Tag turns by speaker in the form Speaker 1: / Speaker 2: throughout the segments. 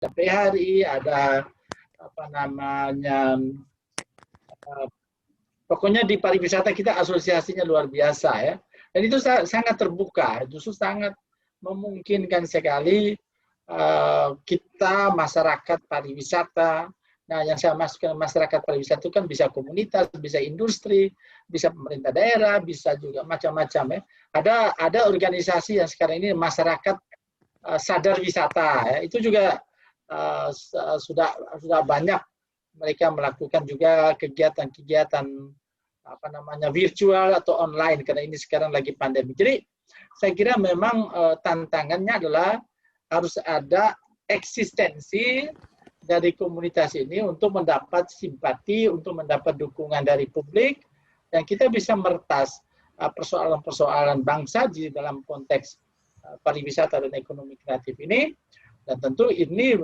Speaker 1: PHRI, ada apa namanya, pokoknya di pariwisata kita asosiasinya luar biasa ya. Dan itu sangat terbuka, justru sangat memungkinkan sekali kita masyarakat pariwisata. Nah, yang saya masukkan masyarakat pariwisata itu kan bisa komunitas, bisa industri, bisa pemerintah daerah, bisa juga macam-macam ya. Ada organisasi yang sekarang ini masyarakat sadar wisata ya. Itu juga sudah banyak mereka melakukan juga kegiatan-kegiatan apa namanya virtual atau online karena ini sekarang lagi pandemi. Jadi saya kira memang tantangannya adalah harus ada eksistensi dari komunitas ini untuk mendapat simpati, untuk mendapat dukungan dari publik, dan kita bisa meretas persoalan-persoalan bangsa di dalam konteks pariwisata dan ekonomi kreatif ini. Dan tentu ini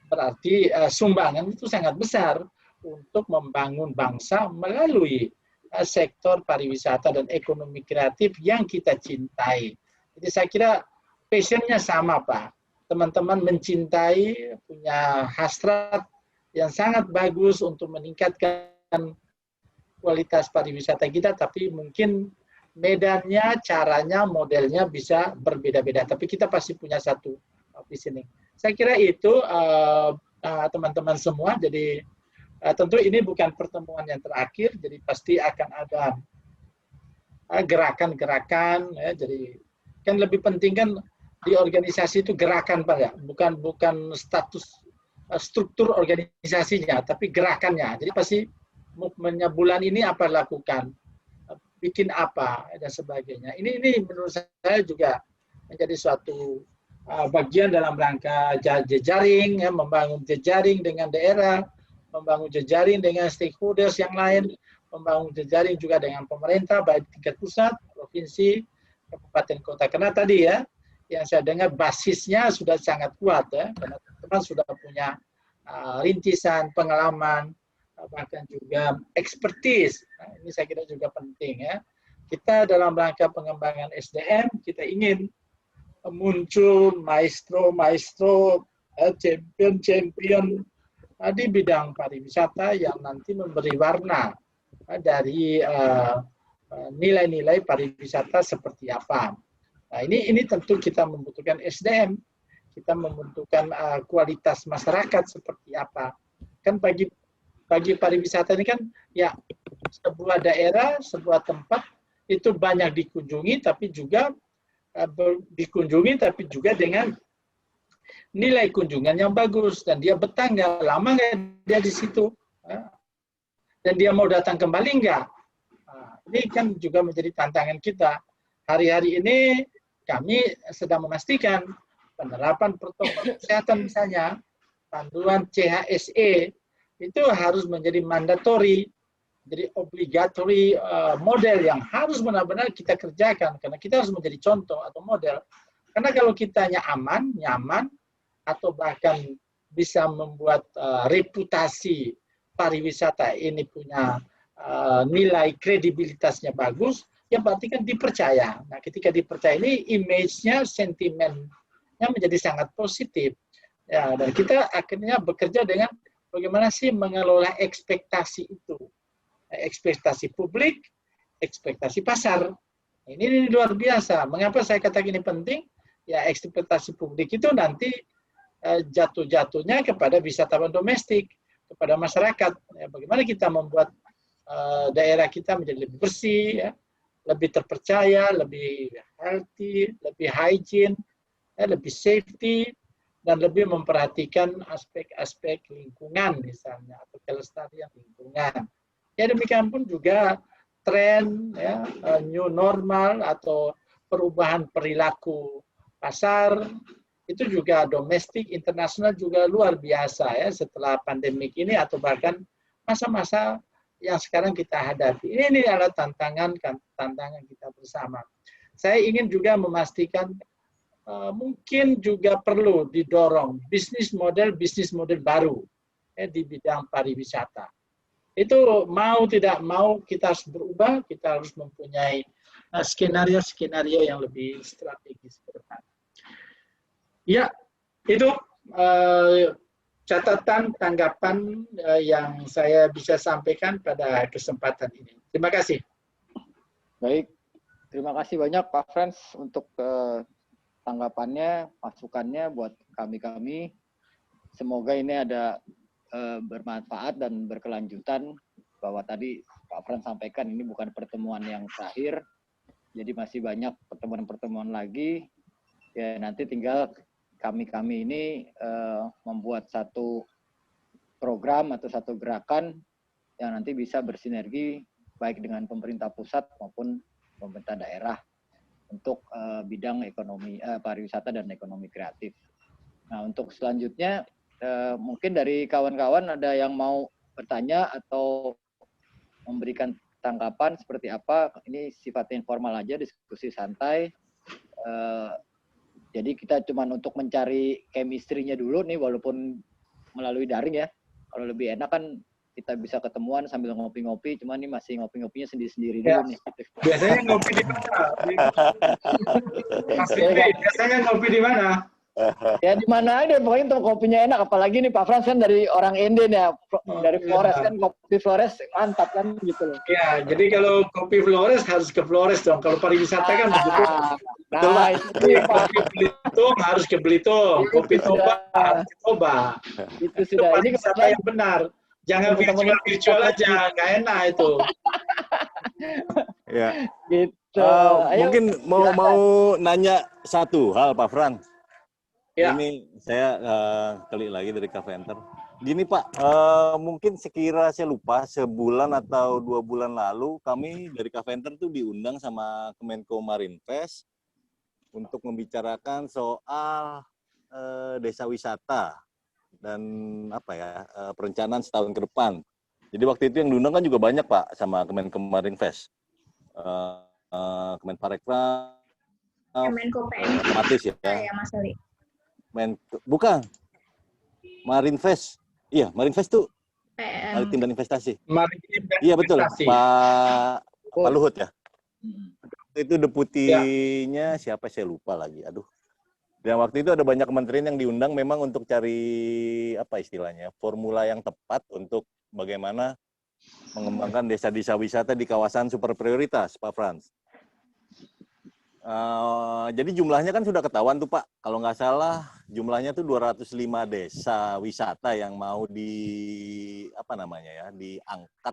Speaker 1: berarti sumbangan itu sangat besar untuk membangun bangsa melalui sektor pariwisata dan ekonomi kreatif yang kita cintai. Jadi saya kira passionnya sama Pak. Teman-teman mencintai, punya hasrat yang sangat bagus untuk meningkatkan kualitas pariwisata kita, tapi mungkin medannya, caranya, modelnya bisa berbeda-beda. Tapi kita pasti punya satu visi ini. Saya kira itu teman-teman semua. Jadi tentu ini bukan pertemuan yang terakhir, jadi pasti akan ada gerakan-gerakan. Ya, jadi kan lebih penting kan di organisasi itu gerakan Pak ya, bukan status struktur organisasinya, tapi gerakannya. Jadi pasti movementnya bulan ini apa lakukan, bikin apa dan sebagainya. Ini menurut saya juga menjadi suatu bagian dalam rangka jejaring, ya, membangun jejaring dengan daerah, membangun jejaring dengan stakeholders yang lain, membangun jejaring juga dengan pemerintah, baik tingkat pusat, provinsi, kabupaten, kota. Karena tadi ya, yang saya dengar basisnya sudah sangat kuat ya, karena teman-teman sudah punya rintisan, pengalaman, bahkan juga expertise. Nah, ini saya kira juga penting ya. Kita dalam rangka pengembangan SDM, kita ingin muncul maestro-maestro, champion-champion di bidang pariwisata yang nanti memberi warna dari nilai-nilai pariwisata seperti apa. Nah, ini tentu kita membutuhkan SDM, kita membutuhkan kualitas masyarakat seperti apa. Kan bagi pariwisata ini kan ya sebuah daerah, sebuah tempat itu banyak dikunjungi, tapi juga dengan nilai kunjungan yang bagus, dan dia betah nggak, lama nggak dia di situ, dan dia mau datang kembali nggak. Nah, ini kan juga menjadi tantangan kita. Hari-hari ini kami sedang memastikan penerapan protokol kesehatan, misalnya panduan CHSE itu harus menjadi mandatory, jadi obligatory model yang harus benar-benar kita kerjakan, karena kita harus menjadi contoh atau model. Karena kalau kitanya aman, nyaman, atau bahkan bisa membuat reputasi pariwisata ini punya nilai kredibilitasnya bagus, ya berarti kan dipercaya. Nah, ketika dipercaya ini image-nya, sentimennya menjadi sangat positif. Ya, dan kita akhirnya bekerja dengan bagaimana sih mengelola ekspektasi itu. Ekspektasi publik, ekspektasi pasar. Ini luar biasa. Mengapa saya katakan ini penting? Ya, ekspektasi publik itu nanti jatuh-jatuhnya kepada wisatawan domestik, kepada masyarakat. Ya, bagaimana kita membuat daerah kita menjadi lebih bersih, ya, lebih terpercaya, lebih healthy, lebih hygiene, ya, lebih safety, dan lebih memperhatikan aspek-aspek lingkungan misalnya, atau kelestarian lingkungan. Ya, demikian pun juga tren ya, new normal atau perubahan perilaku pasar, itu juga domestik, internasional juga luar biasa ya setelah pandemik ini, atau bahkan masa-masa yang sekarang kita hadapi. Ini adalah tantangan kita bersama. Saya ingin juga memastikan mungkin juga perlu didorong bisnis model baru di bidang pariwisata. Itu mau tidak mau kita harus berubah, kita harus mempunyai skenario-skenario yang lebih strategis ke depan. Ya, itu catatan, tanggapan yang saya bisa sampaikan pada kesempatan ini. Terima kasih.
Speaker 2: Baik, terima kasih banyak Pak Frans untuk tanggapannya, masukannya buat kami-kami. Semoga ini ada bermanfaat dan berkelanjutan, bahwa tadi Pak Frans sampaikan ini bukan pertemuan yang terakhir, jadi masih banyak pertemuan-pertemuan lagi. Ya nanti tinggal kami-kami ini membuat satu program atau satu gerakan yang nanti bisa bersinergi baik dengan pemerintah pusat maupun pemerintah daerah untuk bidang ekonomi pariwisata dan ekonomi kreatif. Nah, untuk selanjutnya mungkin dari kawan-kawan ada yang mau bertanya atau memberikan tanggapan seperti apa. Ini sifatnya informal aja, diskusi santai. Jadi kita cuma untuk mencari chemistry-nya dulu nih, walaupun melalui daring ya. Kalau lebih enak kan kita bisa ketemuan sambil ngopi-ngopi, cuman ini masih ngopi-ngopinya sendiri-sendiri dulu nih.
Speaker 1: Biasanya ngopi di mana? Mas Fikri, biasanya ngopi di mana?
Speaker 2: Ya di mana aja, pokoknya untuk kopinya enak. Apalagi nih Pak Frans kan dari orang Inden ya, dari Flores kan, kopi Flores mantap kan gitu loh.
Speaker 1: Ya, jadi kalau kopi Flores harus ke Flores dong. Kalau pariwisata kan begitu.
Speaker 2: Nah, itu
Speaker 1: kopi Belitung harus ke Belitung, kopi Toba harus ke Toba.
Speaker 2: Itu sudah.
Speaker 1: Ini pariwisata yang benar. Jangan virtual aja, nggak enak itu.
Speaker 3: Ya.
Speaker 2: Gitu.
Speaker 3: Mungkin mau nanya satu hal Pak Frans.
Speaker 1: Ya.
Speaker 3: Ini saya klik lagi dari Cafe Enter. Gini Pak, mungkin sekira saya lupa sebulan atau 2 bulan lalu kami dari Cafe Enter tuh diundang sama Kemenko Marinvest untuk membicarakan soal desa wisata dan apa ya perencanaan setahun ke depan. Jadi waktu itu yang diundang kan juga banyak Pak sama Kemenko Marinvest, Kemenparekraf,
Speaker 4: Kemenko PM,
Speaker 3: otomatis ya.
Speaker 4: Ya Mas Ali.
Speaker 3: Bukan Marinvest, iya Marinvest tuh
Speaker 4: PM.
Speaker 3: Maritim dan Investasi.
Speaker 1: Maritim dan
Speaker 3: Iya betul,
Speaker 1: Investasi.
Speaker 3: Pak Luhut ya. Itu deputinya siapa saya lupa lagi. Aduh. Dan waktu itu ada banyak kementerian yang diundang memang untuk cari apa istilahnya formula yang tepat untuk bagaimana mengembangkan desa-desa wisata di kawasan super prioritas, Pak Frans. Jadi jumlahnya kan sudah ketahuan tuh Pak, kalau nggak salah jumlahnya tuh 205 desa wisata yang mau diangkat,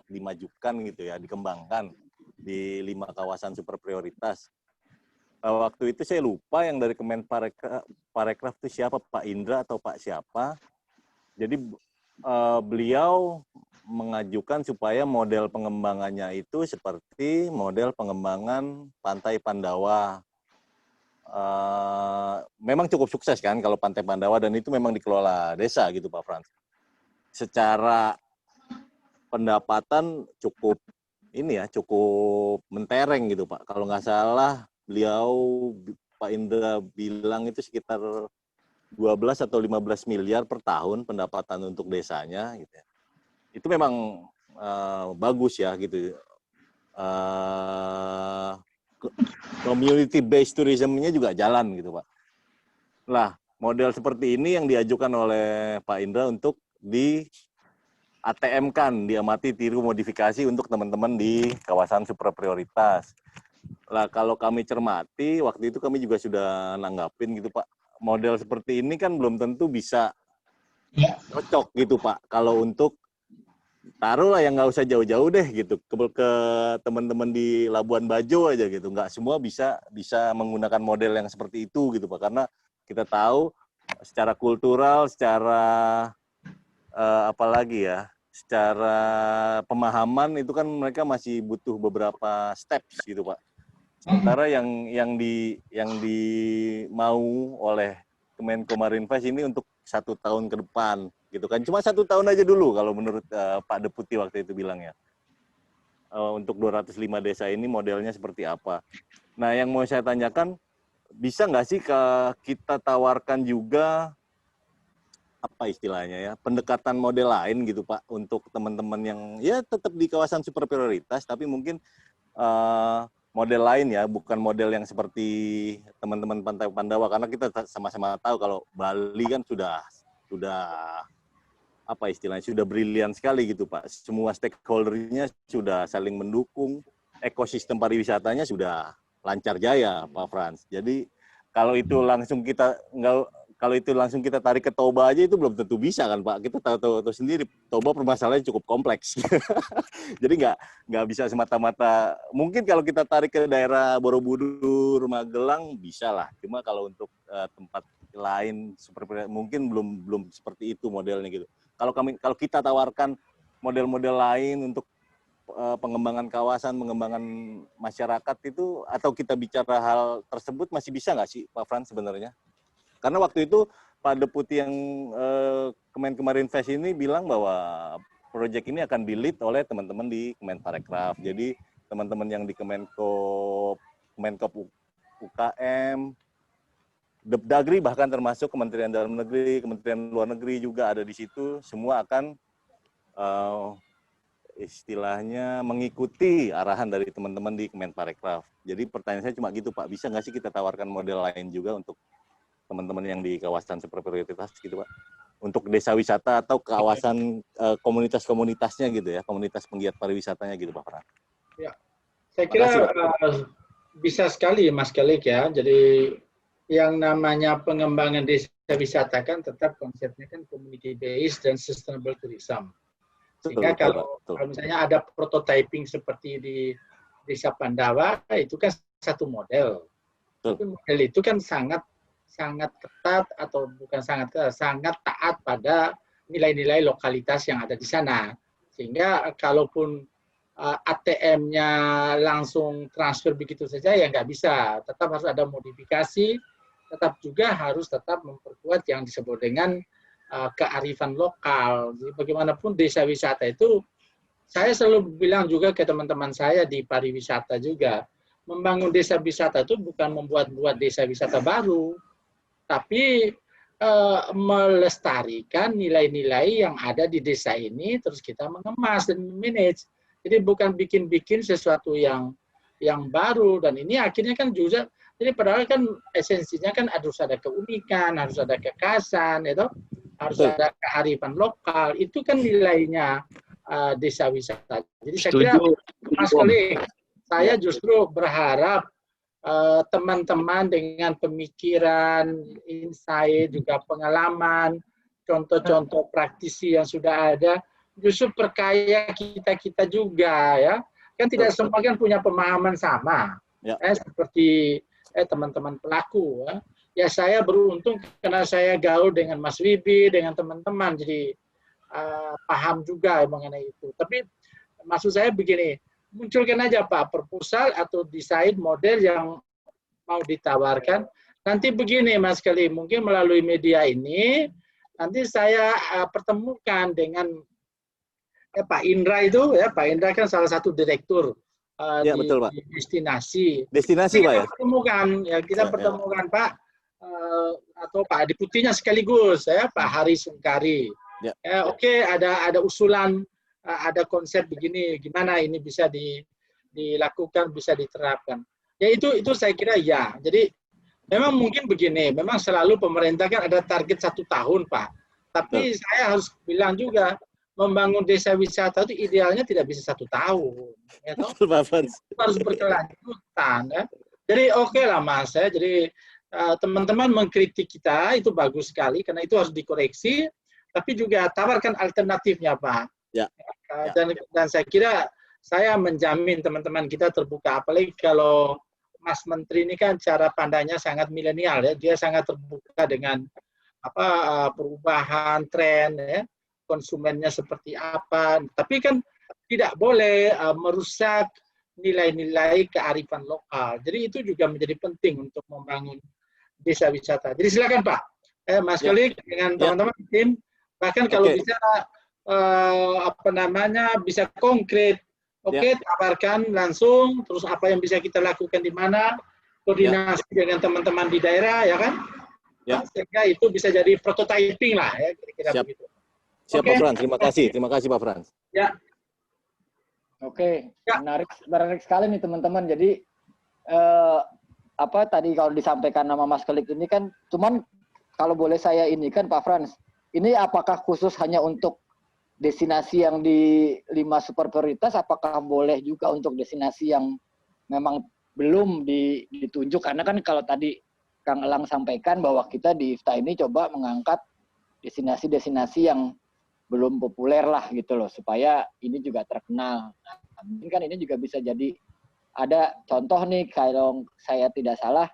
Speaker 3: dimajukan gitu ya, dikembangkan di 5 kawasan super prioritas. Waktu itu saya lupa yang dari Kemenparekraf itu siapa, Pak Indra atau Pak siapa. Jadi beliau mengajukan supaya model pengembangannya itu seperti model pengembangan Pantai Pandawa. Memang cukup sukses kan kalau Pantai Pandawa, dan itu memang dikelola desa gitu Pak Frans. Secara pendapatan cukup mentereng gitu Pak. Kalau nggak salah beliau Pak Indra bilang itu sekitar 12 atau 15 miliar per tahun pendapatan untuk desanya gitu. Itu memang bagus ya gitu. Community based tourism-nya juga jalan gitu Pak. Lah, model seperti ini yang diajukan oleh Pak Indra untuk di ATM-kan, diamati tiru modifikasi untuk teman-teman di kawasan super prioritas. Lah, kalau kami cermati, waktu itu kami juga sudah nanggapin gitu Pak. Model seperti ini kan belum tentu bisa cocok gitu Pak. Kalau untuk taruhlah yang nggak usah jauh-jauh deh gitu ke teman-teman di Labuan Bajo aja gitu, nggak semua bisa menggunakan model yang seperti itu gitu Pak, karena kita tahu secara kultural, secara secara pemahaman itu kan mereka masih butuh beberapa steps gitu Pak. Sementara yang dimau oleh Kemenko Marinvest ini untuk 1 tahun ke depan gitu kan, cuma 1 tahun aja dulu kalau menurut Pak Deputi waktu itu bilang ya, untuk 205 desa ini modelnya seperti apa. Nah yang mau saya tanyakan, bisa nggak sih kita tawarkan juga apa istilahnya ya, pendekatan model lain gitu Pak untuk teman-teman yang ya tetap di kawasan super prioritas tapi mungkin model lain ya, bukan model yang seperti teman-teman Pantai Pandawa, karena kita sama-sama tahu kalau Bali kan sudah apa istilahnya, sudah brilian sekali gitu Pak. Semua stakeholder-nya sudah saling mendukung, ekosistem pariwisatanya sudah lancar jaya Pak Frans. Jadi kalau itu langsung kita tarik ke Toba aja itu belum tentu bisa kan Pak. Kita tahu sendiri Toba permasalahannya cukup kompleks. Jadi nggak bisa semata-mata. Mungkin kalau kita tarik ke daerah Borobudur, Magelang bisa lah. Cuma kalau untuk tempat lain seperti mungkin belum seperti itu modelnya gitu. Kalau kita tawarkan model-model lain untuk pengembangan kawasan, pengembangan masyarakat itu, atau kita bicara hal tersebut masih bisa nggak sih Pak Frans sebenarnya? Karena waktu itu Pak Deputi yang Kemenkomarinvest ini bilang bahwa proyek ini akan di-lead oleh teman-teman di Kemenparekraf. Jadi teman-teman yang di Kemenkop UKM, Depdagri, bahkan termasuk Kementerian Dalam Negeri, Kementerian Luar Negeri juga ada di situ, semua akan istilahnya mengikuti arahan dari teman-teman di Kemenparekraf. Jadi pertanyaan saya cuma gitu Pak, bisa nggak sih kita tawarkan model lain juga untuk teman-teman yang di kawasan super prioritas gitu Pak? Untuk desa wisata atau kawasan komunitas-komunitasnya gitu ya, komunitas penggiat pariwisatanya gitu Pak Fran.
Speaker 1: Ya, saya kira bisa sekali Mas Kelik ya. Jadi yang namanya pengembangan desa wisata kan tetap konsepnya kan community based dan sustainable tourism. Sehingga kalau misalnya ada prototyping seperti di Desa Pandawa, itu kan satu model. Tapi model itu kan sangat ketat, atau bukan sangat ketat, sangat taat pada nilai-nilai lokalitas yang ada di sana. Sehingga kalaupun ATM-nya langsung transfer begitu saja, ya nggak bisa. Tetap harus ada modifikasi, tetap juga harus tetap memperkuat yang disebut dengan kearifan lokal. Jadi bagaimanapun desa wisata itu, saya selalu bilang juga ke teman-teman saya di pariwisata juga, membangun desa wisata itu bukan membuat desa wisata baru, tapi melestarikan nilai-nilai yang ada di desa ini, terus kita mengemas dan manage. Jadi bukan bikin-bikin sesuatu yang baru, dan ini akhirnya kan juga, jadi padahal kan esensinya kan harus ada keunikan, harus ada kekhasan, itu harus ada kearifan lokal, itu kan nilainya desa wisata. Jadi saya kira Mas Kelik, saya justru berharap teman-teman dengan pemikiran, insight, juga pengalaman, contoh-contoh praktisi yang sudah ada, justru perkaya kita juga ya. Kan tidak semua kan punya pemahaman sama. Ya. Seperti teman-teman pelaku ya. Ya saya beruntung karena saya gaul dengan Mas Wibi, dengan teman-teman, jadi paham juga mengenai itu. Tapi maksud saya begini, munculkan aja Pak proposal atau desain model yang mau ditawarkan. Nanti begini Mas Kelly, mungkin melalui media ini, nanti saya pertemukan dengan Pak Indra itu, ya Pak Indra kan salah satu direktur
Speaker 3: ya, betul, Pak.
Speaker 1: Di destinasi.
Speaker 3: Destinasi Pak ya?
Speaker 1: Kita pertemukan Pak, atau Pak Deputinya sekaligus, ya Pak Hari Sungkari. Ya. Oke, ada usulan, ada konsep begini, gimana ini bisa dilakukan, bisa diterapkan. Ya itu saya kira ya. Jadi memang mungkin begini, memang selalu pemerintah kan ada target 1 tahun Pak. Tapi saya harus bilang juga, membangun desa wisata itu idealnya tidak bisa 1 tahun. Ya, harus berkelanjutan. Ya. Jadi oke lah Mas, ya. Jadi teman-teman mengkritik kita itu bagus sekali, karena itu harus dikoreksi, tapi juga tawarkan alternatifnya Pak. Ya. Dan saya kira saya menjamin teman-teman kita terbuka, apalagi kalau Mas Menteri ini kan cara pandangnya sangat milenial ya, dia sangat terbuka dengan perubahan tren ya, konsumennya seperti apa, tapi kan tidak boleh merusak nilai-nilai kearifan lokal. Jadi itu juga menjadi penting untuk membangun desa wisata. Jadi silakan Pak, Mas Kelik dengan teman-teman tim, bahkan kalau bisa bisa konkret. Tawarkan langsung, terus apa yang bisa kita lakukan di mana, koordinasi dengan teman-teman di daerah, ya kan? Sehingga itu bisa jadi prototyping lah, ya kira-kira begitu.
Speaker 3: Siap Pak Frans, terima kasih Pak Frans.
Speaker 2: Ya. Oke, menarik sekali nih teman-teman. Jadi tadi kalau disampaikan nama Mas Kelik ini kan, cuman kalau boleh saya ini kan Pak Frans, ini apakah khusus hanya untuk destinasi yang di 5 super prioritas, apakah boleh juga untuk destinasi yang memang belum ditunjuk? Karena kan kalau tadi Kang Elang sampaikan bahwa kita di IFTA ini coba mengangkat destinasi-destinasi yang belum populer lah gitu loh, supaya ini juga terkenal. Nah, mungkin kan ini juga bisa jadi ada contoh nih, kalau saya tidak salah,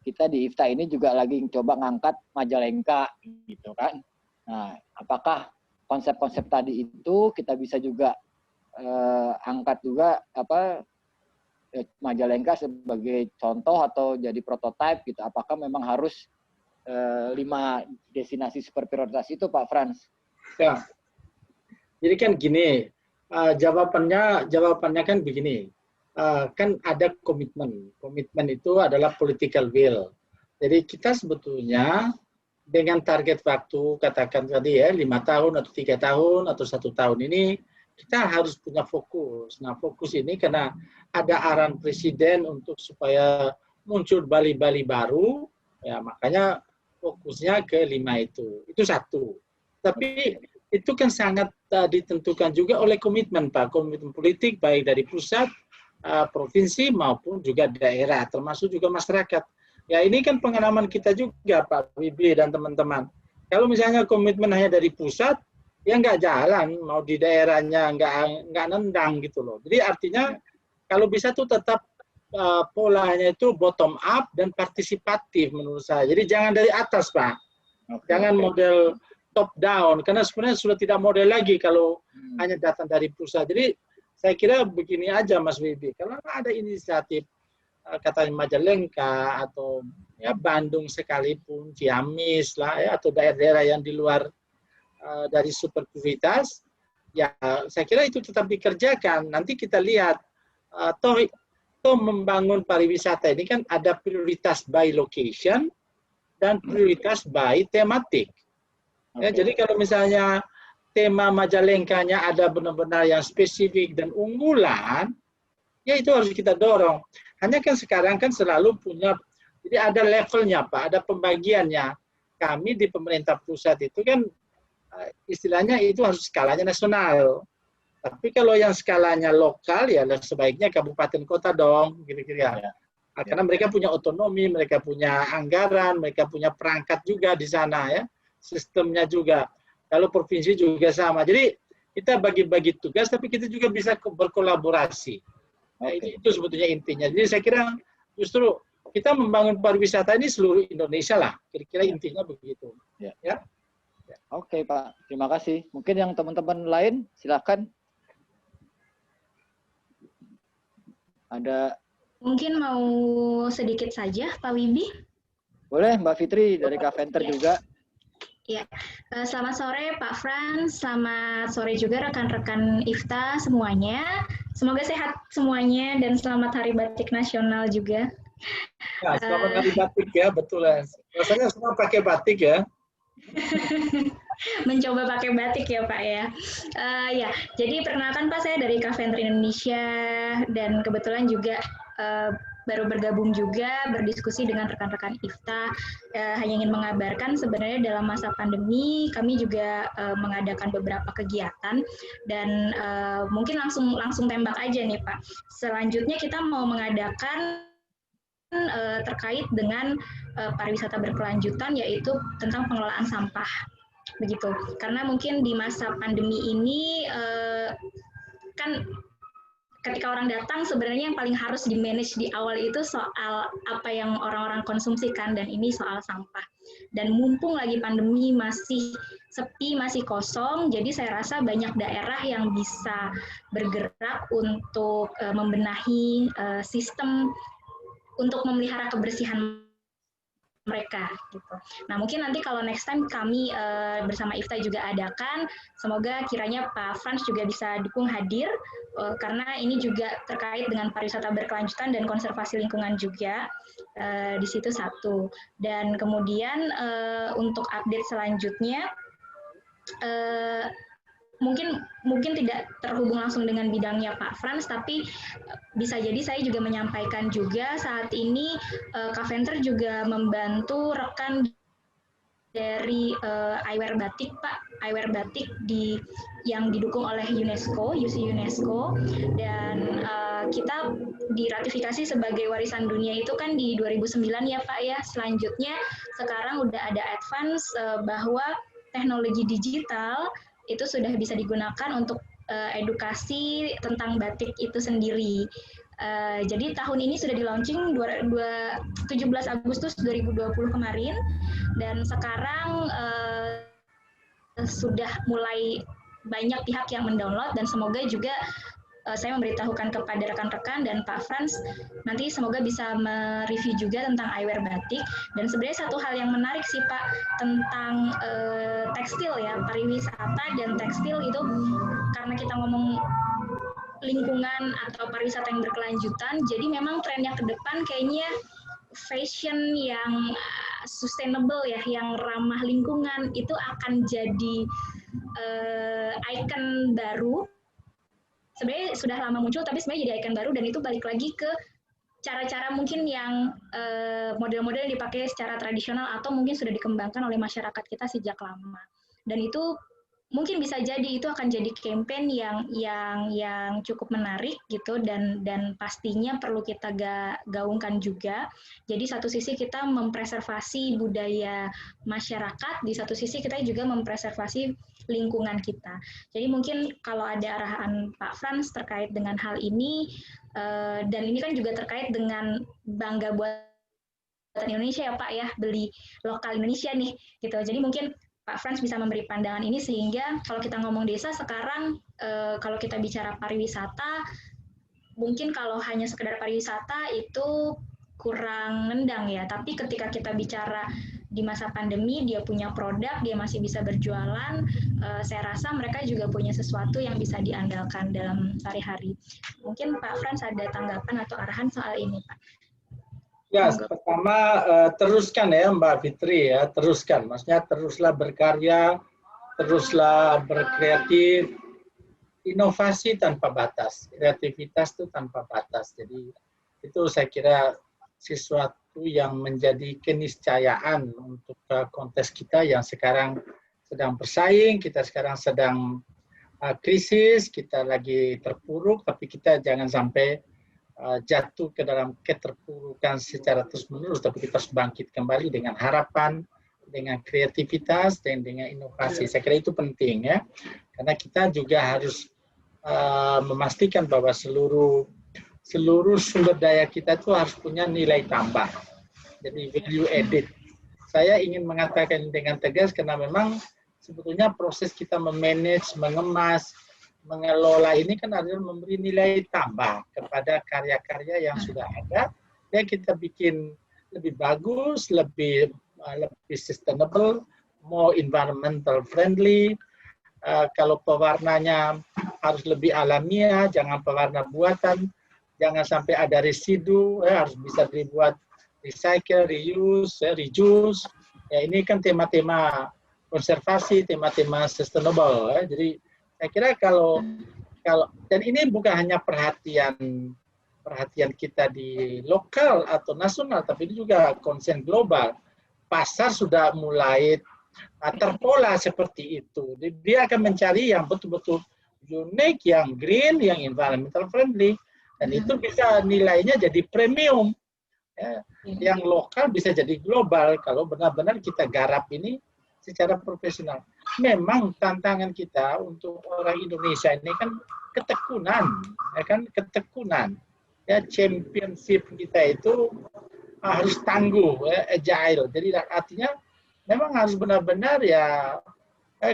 Speaker 2: kita di IFTA ini juga lagi coba ngangkat Majalengka gitu kan. Nah, apakah konsep-konsep tadi itu kita bisa juga angkat juga Majalengka sebagai contoh atau jadi prototipe gitu? Apakah memang harus 5 destinasi super prioritas itu, Pak Frans?
Speaker 1: Ya. Jadi kan gini, jawabannya kan begini. Kan ada komitmen. Komitmen itu adalah political will. Jadi kita sebetulnya dengan target waktu, katakan tadi ya, 5 tahun atau 3 tahun atau 1 tahun ini, kita harus punya fokus. Nah, fokus ini karena ada arahan presiden untuk supaya muncul Bali-Bali baru, ya makanya fokusnya ke 5 itu. Itu satu. Tapi itu kan sangat ditentukan juga oleh komitmen, Pak. Komitmen politik baik dari pusat, provinsi maupun juga daerah, termasuk juga masyarakat. Ya ini kan pengalaman kita juga Pak Wibi dan teman-teman. Kalau misalnya komitmen hanya dari pusat, ya nggak jalan, mau di daerahnya nggak nendang gitu loh. Jadi artinya kalau bisa tuh tetap polanya itu bottom up dan partisipatif menurut saya. Jadi jangan dari atas Pak, jangan model top down, karena sebenarnya sudah tidak model lagi kalau hanya datang dari pusat. Jadi saya kira begini aja Mas Wibi, kalau ada inisiatif katanya Majalengka atau ya Bandung sekalipun, Ciamis lah ya, atau daerah-daerah yang di luar dari super prioritas, ya saya kira itu tetap dikerjakan. Nanti kita lihat toh membangun pariwisata ini kan ada prioritas by location dan prioritas by tematik. Ya, jadi kalau misalnya tema Majalengkanya ada benar-benar yang spesifik dan unggulan, ya itu harus kita dorong. Hanya kan sekarang kan selalu punya, jadi ada levelnya Pak, ada pembagiannya. Kami di pemerintah pusat itu kan istilahnya itu harus skalanya nasional. Tapi kalau yang skalanya lokal ya sebaiknya kabupaten kota dong, kira-kira. Karena mereka punya otonomi, mereka punya anggaran, mereka punya perangkat juga di sana ya, sistemnya juga. Kalau provinsi juga sama. Jadi kita bagi-bagi tugas, tapi kita juga bisa berkolaborasi. Nah, itu sebetulnya intinya. Jadi saya kira justru kita membangun pariwisata ini seluruh Indonesia lah. Kira-kira intinya begitu. Ya.
Speaker 2: Oke Pak, terima kasih. Mungkin yang teman-teman lain silakan. Ada?
Speaker 4: Mungkin mau sedikit saja Pak Wibi.
Speaker 2: Boleh Mbak Fitri dari Kaventer juga.
Speaker 4: Ya, selamat sore Pak Frans, selamat sore juga rekan-rekan IFTA semuanya. Semoga sehat semuanya dan selamat Hari Batik Nasional juga.
Speaker 1: Ya, selamat Hari Batik ya, betul ya. Rasanya semua pakai batik ya.
Speaker 4: Mencoba pakai batik ya Pak ya. Ya, jadi perkenalkan Pak, saya dari Kaventer Indonesia dan kebetulan juga baru bergabung juga berdiskusi dengan rekan-rekan IFTA. Hanya ingin mengabarkan sebenarnya dalam masa pandemi kami juga mengadakan beberapa kegiatan dan mungkin langsung tembak aja nih Pak. Selanjutnya kita mau mengadakan terkait dengan pariwisata berkelanjutan, yaitu tentang pengelolaan sampah. Begitu. Karena mungkin di masa pandemi ini kan ketika orang datang sebenarnya yang paling harus di-manage di awal itu soal apa yang orang-orang konsumsikan, dan ini soal sampah. Dan mumpung lagi pandemi masih sepi, masih kosong, jadi saya rasa banyak daerah yang bisa bergerak untuk membenahi sistem untuk memelihara kebersihan mereka gitu. Nah mungkin nanti kalau next time kami bersama IFTA juga adakan, semoga kiranya Pak Frans juga bisa dukung hadir karena ini juga terkait dengan pariwisata berkelanjutan dan konservasi lingkungan juga di situ satu. Dan kemudian untuk update selanjutnya mungkin tidak terhubung langsung dengan bidangnya Pak Frans, tapi bisa jadi saya juga menyampaikan juga saat ini Kaventer juga membantu rekan dari eyewear batik, Pak, eyewear batik yang didukung oleh UNESCO, UC UNESCO, dan kita diratifikasi sebagai warisan dunia itu kan di 2009 ya Pak ya. Selanjutnya sekarang udah ada advance bahwa teknologi digital itu sudah bisa digunakan untuk edukasi tentang batik itu sendiri. Jadi tahun ini sudah di-launching 17 Agustus 2020 kemarin, dan sekarang sudah mulai banyak pihak yang mendownload, dan semoga juga saya memberitahukan kepada rekan-rekan dan Pak Frans, nanti semoga bisa mereview juga tentang eyewear batik. Dan sebenarnya satu hal yang menarik sih Pak, tentang tekstil ya, pariwisata dan tekstil itu, karena kita ngomong lingkungan atau pariwisata yang berkelanjutan, jadi memang trennya ke depan kayaknya fashion yang sustainable ya, yang ramah lingkungan itu akan jadi icon baru. Sebenarnya sudah lama muncul, tapi sebenarnya jadi icon baru, dan itu balik lagi ke cara-cara mungkin yang model-model yang dipakai secara tradisional atau mungkin sudah dikembangkan oleh masyarakat kita sejak lama. Dan itu mungkin bisa jadi itu akan jadi campaign yang cukup menarik gitu, dan pastinya perlu kita gaungkan juga. Jadi satu sisi kita mempreservasi budaya masyarakat, di satu sisi kita juga mempreservasi lingkungan kita. Jadi mungkin kalau ada arahan Pak Frans terkait dengan hal ini, dan ini kan juga terkait dengan bangga buatan Indonesia ya Pak ya, beli lokal Indonesia nih gitu. Jadi mungkin Pak Frans bisa memberi pandangan ini, sehingga kalau kita ngomong desa sekarang, kalau kita bicara pariwisata, mungkin kalau hanya sekedar pariwisata itu kurang nendang ya, tapi ketika kita bicara di masa pandemi, dia punya produk, dia masih bisa berjualan, saya rasa mereka juga punya sesuatu yang bisa diandalkan dalam sehari-hari. Mungkin Pak Frans ada tanggapan atau arahan soal ini, Pak?
Speaker 1: Ya, pertama teruskan ya Mbak Fitri ya, teruskan. Maksudnya teruslah berkarya, teruslah berkreatif, inovasi tanpa batas, kreativitas itu tanpa batas. Jadi itu saya kira sesuatu yang menjadi keniscayaan untuk kontes kita yang sekarang sedang bersaing, kita sekarang sedang krisis, kita lagi terpuruk, tapi kita jangan sampai jatuh ke dalam keterpurukan secara terus-menerus, tapi kita harus bangkit kembali dengan harapan, dengan kreativitas, dan dengan inovasi. Saya kira itu penting ya, karena kita juga harus memastikan bahwa seluruh sumber daya kita itu harus punya nilai tambah, jadi value added. Saya ingin mengatakan dengan tegas karena memang sebetulnya proses kita memanage, mengemas, mengelola ini kan adalah memberi nilai tambah kepada karya-karya yang sudah ada, ya kita bikin lebih bagus, lebih sustainable, more environmental friendly. Kalau pewarnanya harus lebih alamiah, jangan pewarna buatan, jangan sampai ada residu, harus bisa dibuat recycle, reuse, reduce. Ya ini kan tema-tema konservasi, tema-tema sustainable. Jadi saya kira kalau dan ini bukan hanya perhatian kita di lokal atau nasional, tapi ini juga konsen global. Pasar sudah mulai terpola seperti itu. Dia akan mencari yang betul-betul unik, yang green, yang environmental friendly, dan itu bisa nilainya jadi premium. Ya. Yang lokal bisa jadi global kalau benar-benar kita garap ini secara profesional. Memang tantangan kita untuk orang Indonesia ini kan ketekunan, ya kan, ketekunan. Ya, championship kita itu harus tangguh, ya, agile. Jadi artinya memang harus benar-benar ya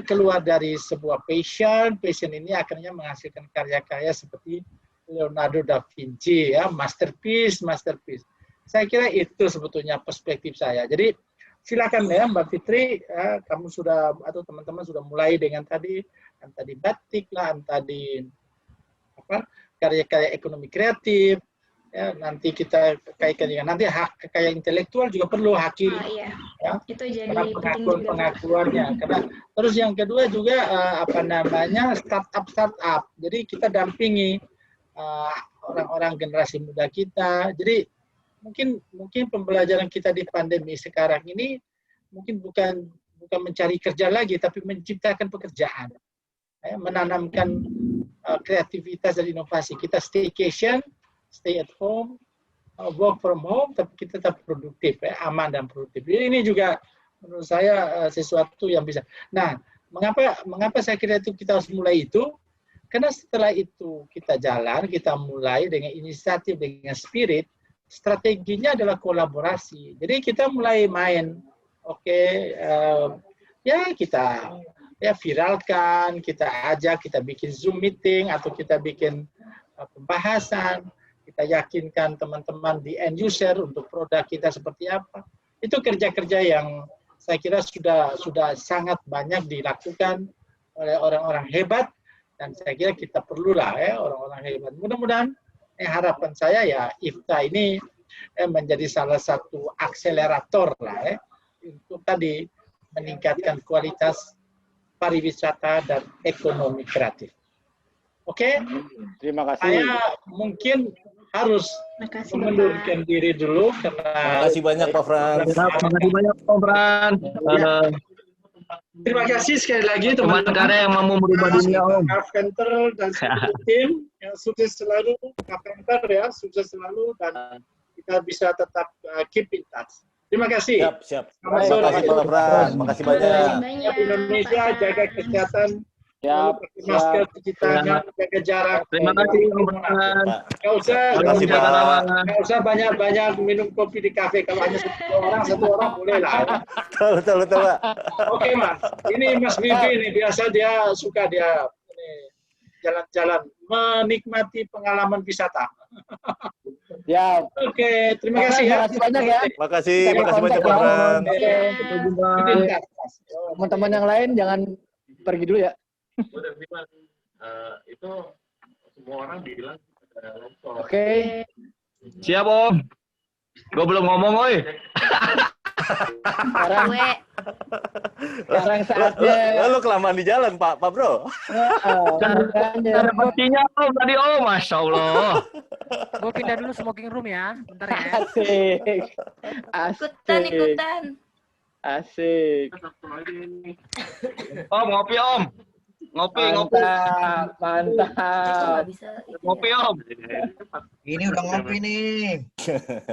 Speaker 1: keluar dari sebuah passion ini akhirnya menghasilkan karya-karya seperti Leonardo da Vinci, ya, masterpiece. Saya kira itu sebetulnya perspektif saya. Jadi silakan ya Mbak Fitri, ya, kamu sudah atau teman-teman sudah mulai dengan tadi batik lah, tadi karya-karya ekonomi kreatif, ya, nanti kita kaitkan dengan nanti hak kekayaan intelektual juga perlu haki, ya,
Speaker 4: itu jadi
Speaker 1: pengakuannya. Karena terus yang kedua juga startup. Jadi kita dampingi orang-orang generasi muda kita. Jadi mungkin pembelajaran kita di pandemi sekarang ini mungkin bukan bukan mencari kerja lagi, tapi menciptakan pekerjaan, menanamkan kreativitas dan inovasi. Kita staycation, stay at home, work from home, tapi kita tetap produktif, aman dan produktif. Jadi ini juga menurut saya sesuatu yang bisa. Nah, mengapa saya kira itu kita harus mulai itu? Karena setelah itu kita jalan, kita mulai dengan inisiatif, dengan spirit, strateginya adalah kolaborasi. Jadi kita mulai main, ya kita viralkan, kita ajak, kita bikin Zoom meeting, atau kita bikin pembahasan, kita yakinkan teman-teman di end user untuk produk kita seperti apa. Itu kerja-kerja yang saya kira sudah sangat banyak dilakukan oleh orang-orang hebat, dan saya kira kita perlulah orang-orang hebat. Mudah-mudahan harapan saya ya IFTA ini menjadi salah satu akselerator lah untuk tadi meningkatkan kualitas pariwisata dan ekonomi kreatif. Oke?
Speaker 2: Terima kasih.
Speaker 1: Saya mungkin harus mengundurkan diri dulu karena.
Speaker 3: Terima kasih banyak Pak Frans.
Speaker 5: Terima kasih banyak Pak Frans.
Speaker 1: Terima kasih sekali lagi
Speaker 5: teman-teman
Speaker 1: teman-teman
Speaker 5: yang mau merubah dunia Om.
Speaker 1: Carpenter dan seluruh tim yang sukses selalu, Carpenter ya sukses selalu, dan kita bisa tetap keep in touch. Terima kasih.
Speaker 3: Siap.
Speaker 1: Selamat
Speaker 3: Terima
Speaker 1: sore.
Speaker 3: kasih Pak Frans. Terima kasih banyak.
Speaker 1: Indonesia jaga kesehatan.
Speaker 2: Siap.
Speaker 1: Pakai masker, cuci tangan, jaga jarak.
Speaker 5: Terima kasih Om Frans.
Speaker 1: Nggak usah,
Speaker 3: Terima kasih, Pak.
Speaker 1: nggak usah banyak minum kopi di kafe. Kalau hanya satu orang boleh lah.
Speaker 3: Betul, Pak.
Speaker 1: Oke Mas, ini Mas Bibi ini biasa dia suka jalan-jalan, menikmati pengalaman wisata.
Speaker 2: Ya.
Speaker 1: Oke, terima kasih ya.
Speaker 2: Terima kasih banyak ya.
Speaker 3: Makasih banyak Pak Frans.
Speaker 2: Teman-teman yang lain jangan pergi dulu ya.
Speaker 6: Itu semua orang bilang
Speaker 2: Oke.
Speaker 5: Siap Om. Gue belum ngomong, oi.
Speaker 2: Sekarang saatnya.
Speaker 3: Lo kelamaan di jalan Pak Bro.
Speaker 5: Ada buktinya Om tadi Om. Masya Allah.
Speaker 7: Gue pindah dulu smoking room ya, bentar ya.
Speaker 2: Asik.
Speaker 8: Ikutan.
Speaker 2: Asik.
Speaker 5: Om, ngopi Om. Ngopi.
Speaker 2: Mantap.
Speaker 5: Ngopi Om.
Speaker 9: Ini udah ngopi nih.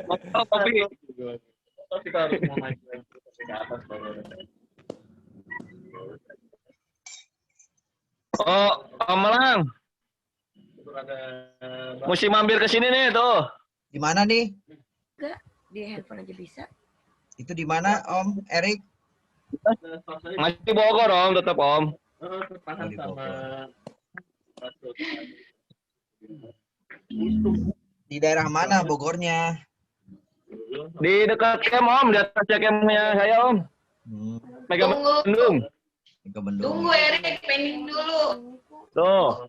Speaker 5: Ngopi.
Speaker 6: kita harus memajukan ke atas.
Speaker 5: Oh, Om Malang. Mesti mampir ke sini nih tuh.
Speaker 9: Di mana nih?
Speaker 8: Enggak, di handphone aja bisa.
Speaker 9: Itu di mana Om Erik?
Speaker 5: Masih Bogor Om, tetap Om.
Speaker 6: Tahan sama
Speaker 9: Di daerah mana Bogornya?
Speaker 5: Di dekat camp Om, di atas campnya saya Om. Mega Bendung.
Speaker 9: Ke Bendung.
Speaker 8: Tunggu Erik, pending dulu.
Speaker 5: Tuh.